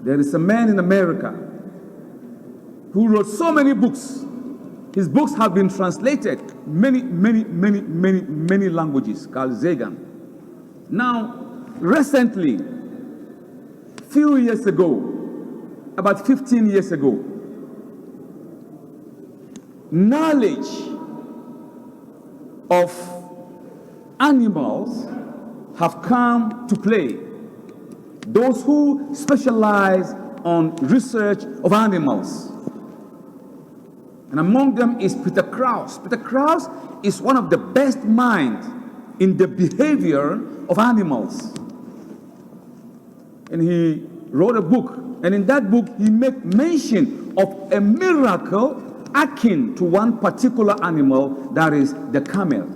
There is a man in America who wrote so many books. His books have been translated many languages, Carl Sagan. Now, recently, few years ago, about 15 years ago, knowledge of animals have come to play. Those who specialize on research of animals. And among them is Peter Krause. Peter Krause is one of the best minds in the behavior of animals. And he wrote a book, and in that book he made mention of a miracle akin to one particular animal, that is the camel.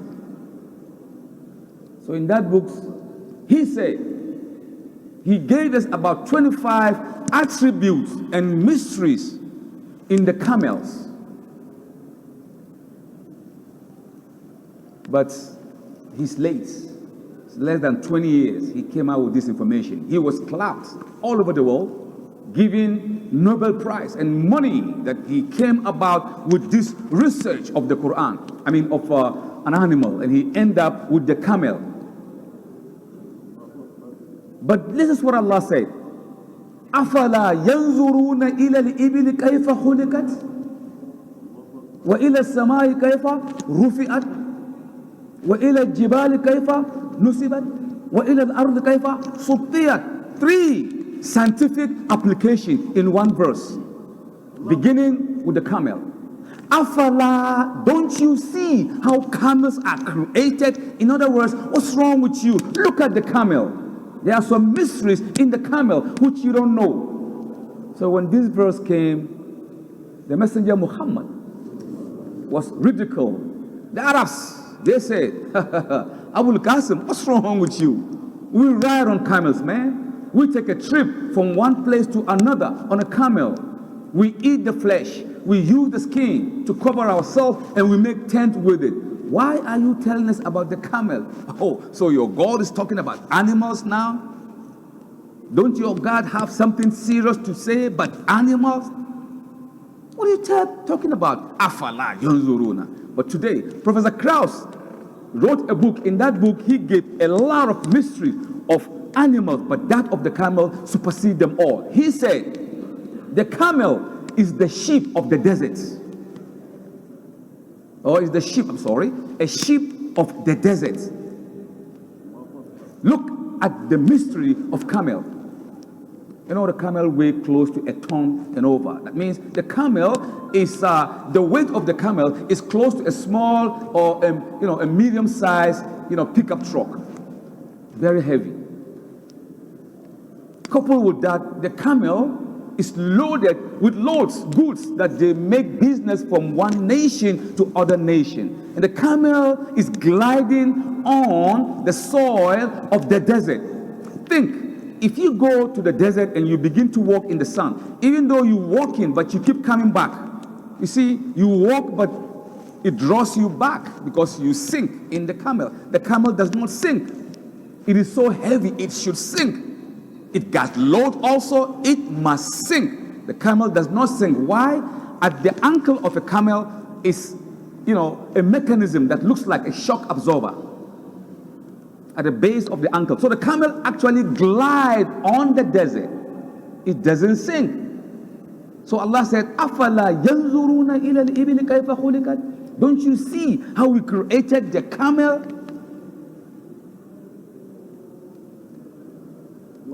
So in that book, he said, he gave us about 25 attributes and mysteries in the camels. But he's late. It's less than 20 years he came out with this information. He was clapped all over the world, given Nobel Prize and money that he came about with this research of the Quran. I mean, of an animal, and he ended up with the camel. But this is what Allah said. أَفَلَا يَنْظُرُونَ إِلَى الْإِبِلِ كَيْفَ خُلِقَتْ وَإِلَى السَّمَاءِ كَيْفَ رُفِعَتْ وَإِلَى الْجِبَالِ كَيْفَ نُصِبَتْ وَإِلَى الْأَرْضِ كَيْفَ سُطِّيَتْ. 3 scientific applications in one verse, beginning with the camel. Afala, don't you see how camels are created? In other words, what's wrong with you? Look at the camel. There are some mysteries in the camel which you don't know. So when this verse came, the messenger Muhammad was ridiculed. The Arabs, they said, Abul Qasim, what's wrong with you? We ride on camels, man. We take a trip from one place to another on a camel. We eat the flesh. We use the skin to cover ourselves, and we make tent with it. Why are you telling us about the camel? Oh, so your God is talking about animals now? Don't your God have something serious to say about animals? What are you talking about? Afala yanzuruna. But today, Professor Krause wrote a book. In that book, he gave a lot of mysteries of animals, but that of the camel supersedes them all. He said, the camel is the sheep of the desert. Or is the sheep, I'm sorry, a sheep of the desert. Look at the mystery of camel. You know, the camel weighs close to a ton and over. That means the camel is, the weight of the camel is close to a small or a medium-sized, pickup truck. Very heavy. Coupled with that, the camel is loaded with goods that they make business from one nation to other nation. And the camel is gliding on the soil of the desert. Think, if you go to the desert and you begin to walk in the sun, even though you're walking, but you keep coming back. You see, you walk, but it draws you back because you sink in the camel. The camel does not sink. It is so heavy, it should sink. It got load also, it must sink. The camel does not sink. Why? At the ankle of a camel is, a mechanism that looks like a shock absorber at the base of the ankle. So the camel actually glides on the desert. It doesn't sink. So Allah said, "Afala yanzuruna ila al-ibli kayfa khuliqat?" Don't you see how we created the camel?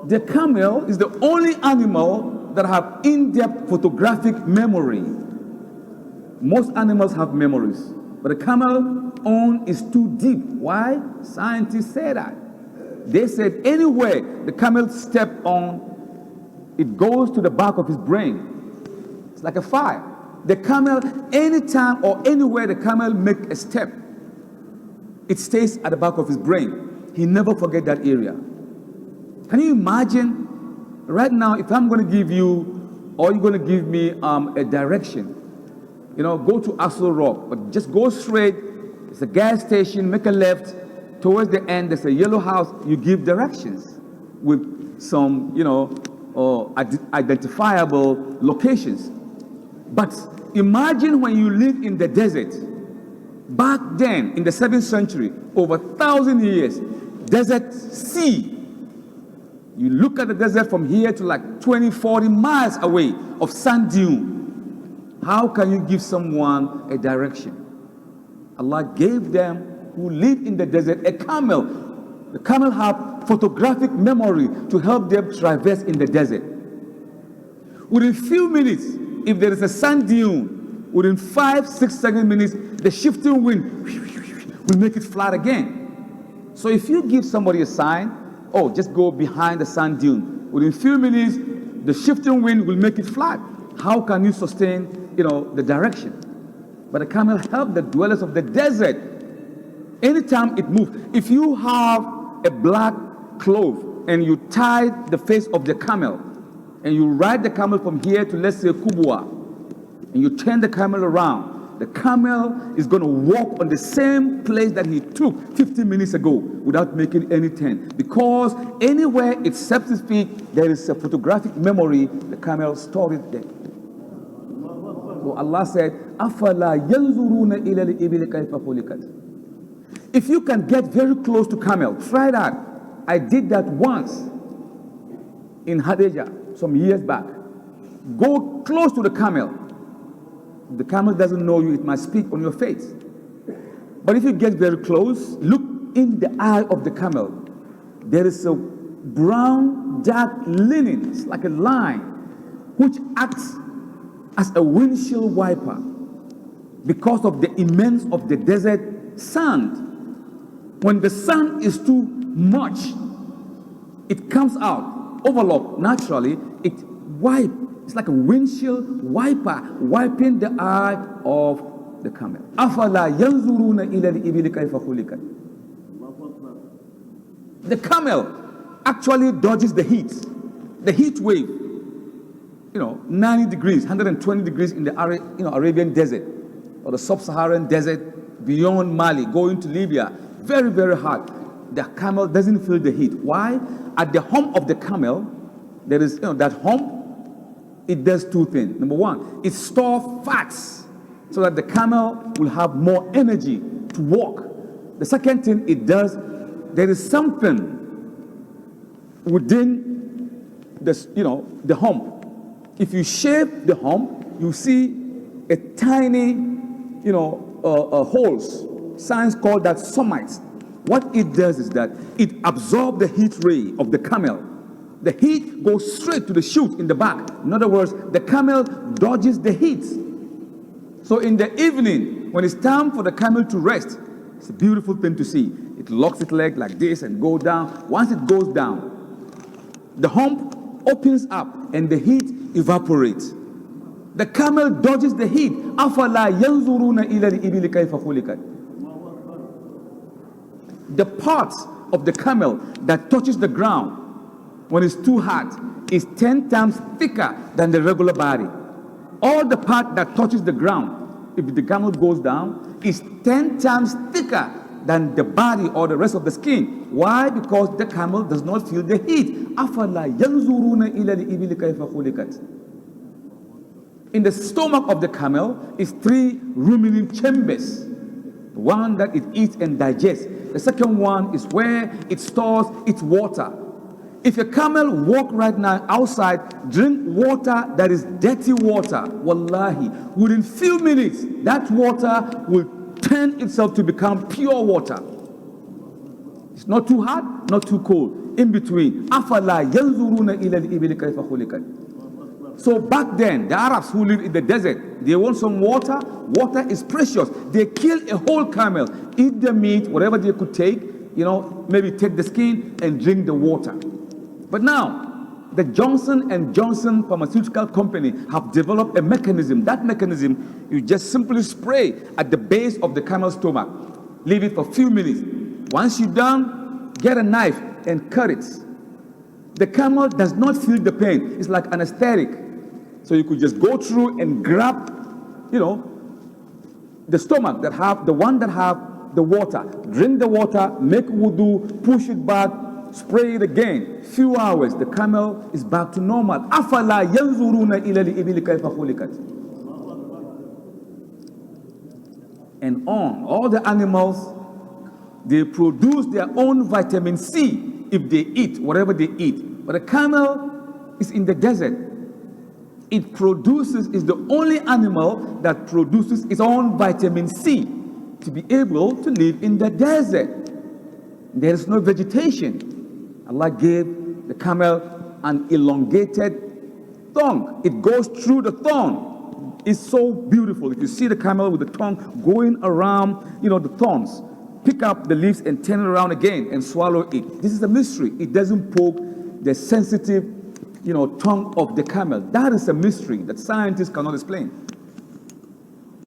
The camel is the only animal that have in-depth photographic memory. Most animals have memories, but the camel own is too deep. Why? Scientists say that. They said anywhere the camel step on, it goes to the back of his brain. It's like a fire. The camel, anytime or anywhere the camel make a step, it stays at the back of his brain. He never forget that area. Can you imagine right now if I'm going to give you, or you're going to give me a direction, go to Astor Rock, but just go straight. It's a gas station, make a left. Towards the end, there's a yellow house. You give directions with some, or identifiable locations. But imagine when you live in the desert. Back then, in the 7th century, over 1,000 years, desert sea. You look at the desert from here to like 20, 40 miles away of sand dune. How can you give someone a direction? Allah gave them who live in the desert a camel. The camel have photographic memory to help them traverse in the desert. Within few minutes, if there is a sand dune, within 5, 6, 7 minutes, the shifting wind will make it flat again. So if you give somebody a sign, oh, just go behind the sand dune, within few minutes, the shifting wind will make it flat. How can you sustain, the direction? But the camel helped the dwellers of the desert. Anytime it moves, if you have a black cloth and you tie the face of the camel, and you ride the camel from here to, let's say, Kubwa, and you turn the camel around, the camel is going to walk on the same place that he took 15 minutes ago without making any turn. Because anywhere it sets its feet, there is a photographic memory, the camel stored it there. So Allah said, أَفَلَا يَنْظُرُونَ إِلَى الْإِبِلِ كَيْفَ خُلِقَتْ. If you can get very close to camel, try that. I did that once in Hadejah some years back. Go close to the camel. If the camel doesn't know you, it might speak on your face. But if you get very close, look in the eye of the camel. There is a brown, dark linen, it's like a line, which acts as a windshield wiper because of the immense of the desert sand. When the sun is too much, it comes out, overlap naturally, it wipes. It's like a windshield wiper, wiping the eye of the camel. أَفَلَا يَنْظُرُونَ إِلَى الْإِبِلِ كَيْفَ خُلِقَتْ. The camel actually dodges the heat wave. 90 degrees, 120 degrees in the Arabian desert or the sub-Saharan desert beyond Mali, going to Libya. Very, very hot. The camel doesn't feel the heat. Why? At the hump of the camel, there is, that hump, it does two things. Number one, it stores fats so that the camel will have more energy to walk. The second thing it does, there is something within the hump. If you shave the hump, you see a tiny, holes. Science called that somites. What it does is that it absorbs the heat ray of the camel. The heat goes straight to the chute in the back. In other words, the camel dodges the heat. So in the evening, when it's time for the camel to rest, it's a beautiful thing to see. It locks its leg like this and goes down. Once it goes down, the hump opens up and the heat evaporates. The camel dodges the heat. أَفَلَا يَنْظُرُونَ إِلَى الْإِبِلِ كَيْفَ خُلِقَتْ. The part of the camel that touches the ground when it's too hot is 10 times thicker than the regular body. All the part that touches the ground, if the camel goes down, is 10 times thicker than the body or the rest of the skin. Why? Because the camel does not feel the heat. أَفَلَا يَنْظُرُونَ إِلَى الْإِبِلِ كَيْفَ خُلِقَتْ. In the stomach of the camel is 3 ruminant chambers. One that it eats and digests. The second one is where it stores its water. If a camel walk right now outside, drink water that is dirty water, wallahi, within few minutes, that water will turn itself to become pure water. It's not too hot, not too cold. In between. أَفَلَا يَنْظُرُونَ إِلَى الْإِبِلِ كَيْفَ خُلِقَتْ. So back then, the Arabs who live in the desert, they want some water. Water is precious. They kill a whole camel, eat the meat, whatever they could take, maybe take the skin and drink the water. But now, the Johnson & Johnson pharmaceutical company have developed a mechanism. That mechanism, you just simply spray at the base of the camel's stomach. Leave it for a few minutes. Once you're done, get a knife and cut it. The camel does not feel the pain. It's like anesthetic. So you could just go through and grab, the stomach the one that have the water. Drink the water, make wudu, push it back, spray it again. Few hours, the camel is back to normal. أَفَلَا يَنْظُرُونَ إِلَى الْإِبِلِ كَيْفَ خُلِقَتْ. And on, all the animals, they produce their own vitamin C if they eat, whatever they eat. But a camel is in the desert. It produces, is the only animal that produces its own vitamin C to be able to live in the desert. There is no vegetation. Allah gave the camel an elongated tongue. It goes through the thorn. It's so beautiful. If you see the camel with the tongue going around, the thorns, pick up the leaves and turn it around again and swallow it. This is a mystery. It doesn't poke the sensitive, tongue of the camel. That is a mystery that scientists cannot explain.